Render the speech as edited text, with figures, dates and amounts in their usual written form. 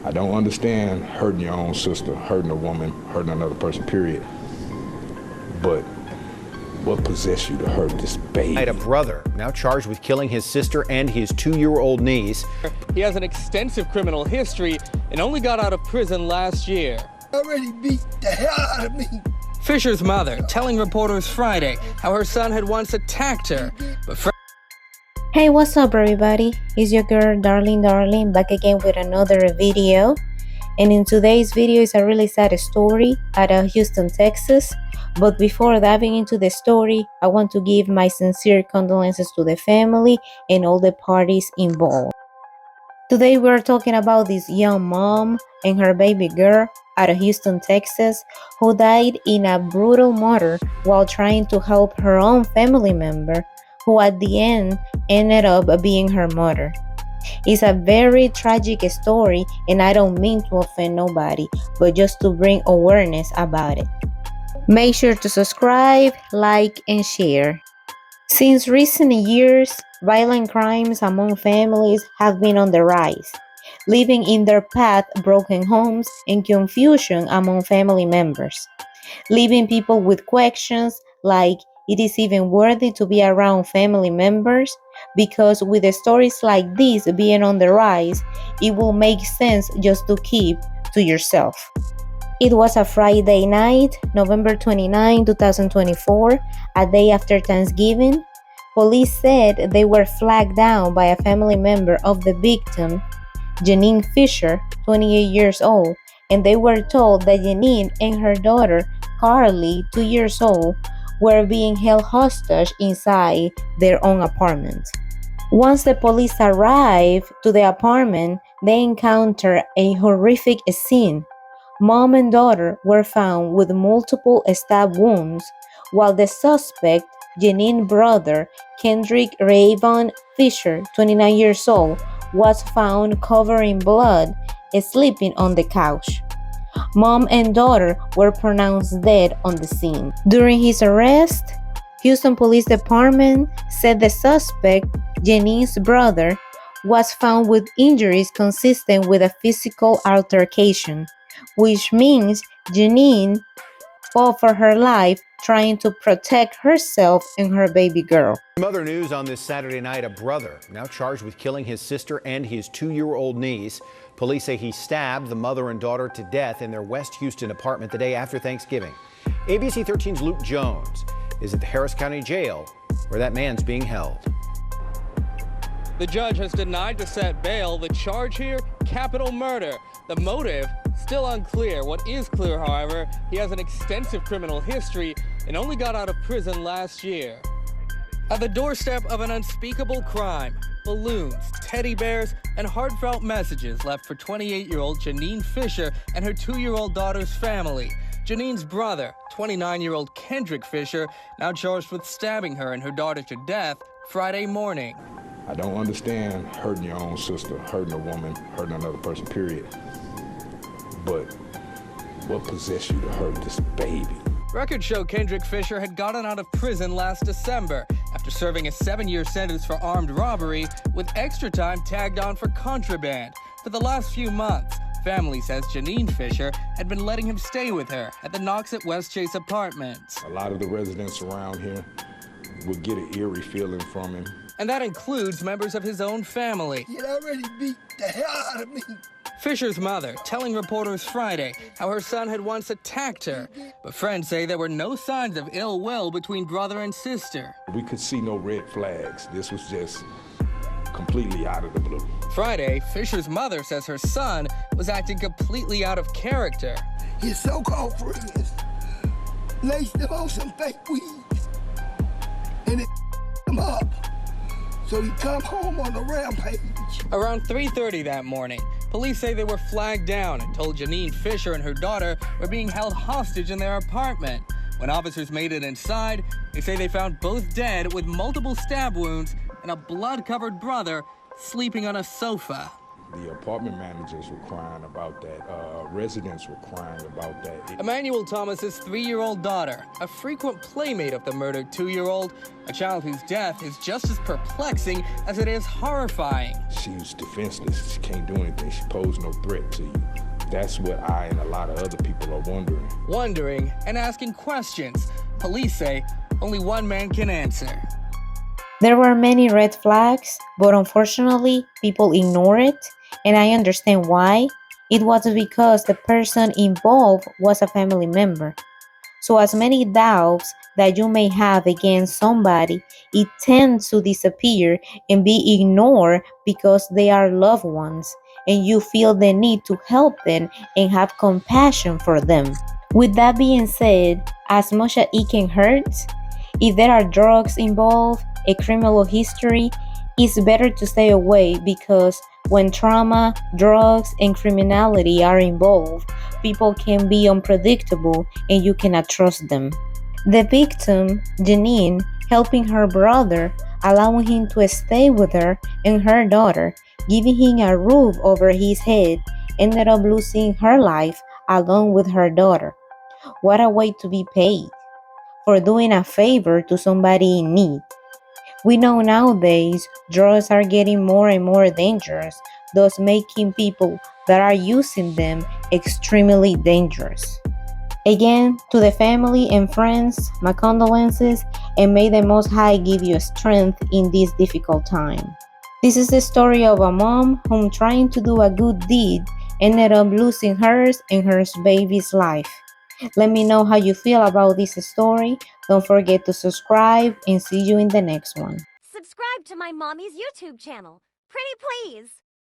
I don't understand hurting your own sister, hurting a woman, hurting another person, period. But what possessed you to hurt this baby? I had a brother now charged with killing his sister and his 2-year-old niece. He has an extensive criminal history and only got out of prison last year. Already beat the hell out of me. Fisher's mother telling reporters Friday how her son had once attacked her, but Hey, what's up everybody? It's your girl Darling Darlyn back again with another video. And in today's video is a really sad story out of Houston, Texas. But before diving into the story, I want to give my sincere condolences to the family and all the parties involved. Today we're talking about this young mom and her baby girl out of Houston, Texas, who died in a brutal murder while trying to help her own family member, who at the end ended up being her mother. It's a very tragic story, and I don't mean to offend nobody, but just to bring awareness about it. Make sure to subscribe, like, and share. Since recent years, violent crimes among families have been on the rise, leaving in their path broken homes and confusion among family members, leaving people with questions like, it is even worthy to be around family members, because with the stories like this being on the rise, it will make sense just to keep to yourself. It was a Friday night, November 29, 2024, a day after Thanksgiving. Police said they were flagged down by a family member of the victim, Genene Fisher, 28 years old, and they were told that Genene and her daughter, Karlie, 2 years old, were being held hostage inside their own apartment. Once the police arrived to the apartment, they encountered a horrific scene. Mom and daughter were found with multiple stab wounds, while the suspect, Genene's brother, Kendrick Rayvon Fisher, 29 years old, was found covered in blood, sleeping on the couch. Mom and daughter were pronounced dead on the scene. During his arrest, Houston Police Department said the suspect, Genene's brother, was found with injuries consistent with a physical altercation, which means Genene fought for her life trying to protect herself and her baby girl. Some other news on this Saturday night, a brother now charged with killing his sister and his 2-year-old niece. Police say he stabbed the mother and daughter to death in their West Houston apartment the day after Thanksgiving. ABC 13's Luke Jones is at the Harris County Jail where that man's being held. the judge has denied to set bail. The charge here, capital murder. The motive, still unclear. What is clear, however, he has an extensive criminal history and only got out of prison last year. At the doorstep of an unspeakable crime, balloons, teddy bears, and heartfelt messages left for 28-year-old Genene Fisher and her 2-year-old daughter's family. Genene's brother, 29-year-old Kendrick Fisher, now charged with stabbing her and her daughter to death Friday morning. I don't understand hurting your own sister, hurting a woman, hurting another person, period. But what possessed you to hurt this baby? Records show Kendrick Fisher had gotten out of prison last December after serving a 7-year sentence for armed robbery with extra time tagged on for contraband. For the last few months, family says Genene Fisher had been letting him stay with her at the Knox at West Chase Apartments. A lot of the residents around here would get an eerie feeling from him. And that includes members of his own family. He already beat the hell out of me. Fisher's mother telling reporters Friday how her son had once attacked her, but friends say there were no signs of ill will between brother and sister. We could see no red flags. This was just completely out of the blue. Friday, Fisher's mother says her son was acting completely out of character. His so-called friends laced him on some fake weed, and it him up. So he come home on a rampage. Around 3:30 that morning, police say they were flagged down and told Genene Fisher and her daughter were being held hostage in their apartment. When officers made it inside, they say they found both dead with multiple stab wounds and a blood-covered brother sleeping on a sofa. The apartment managers were crying about that. Residents were crying about that. Emmanuel Thomas's 3-year-old daughter, a frequent playmate of the murdered 2-year-old, a child whose death is just as perplexing as it is horrifying. She was defenseless. She can't do anything. She posed no threat to you. That's what I and a lot of other people are wondering. Wondering and asking questions. Police say only one man can answer. There were many red flags, but unfortunately, people ignore it, and I understand why. It was because the person involved was a family member. So as many doubts that you may have against somebody, it tends to disappear and be ignored because they are loved ones, and you feel the need to help them and have compassion for them. With that being said, as much as it can hurt, if there are drugs involved, a criminal history, it's better to stay away because when trauma, drugs, and criminality are involved, people can be unpredictable and you cannot trust them. The victim, Genene, helping her brother, allowing him to stay with her and her daughter, giving him a roof over his head, ended up losing her life along with her daughter. What a way to be paid for doing a favor to somebody in need. We know nowadays drugs are getting more and more dangerous, thus making people that are using them extremely dangerous. Again, to the family and friends, my condolences, and may the Most High give you strength in this difficult time. This is the story of a mom whom trying to do a good deed ended up losing hers and her baby's life. Let me know how you feel about this story. Don't forget to subscribe and see you in the next one. Subscribe to my mommy's YouTube channel. Pretty please!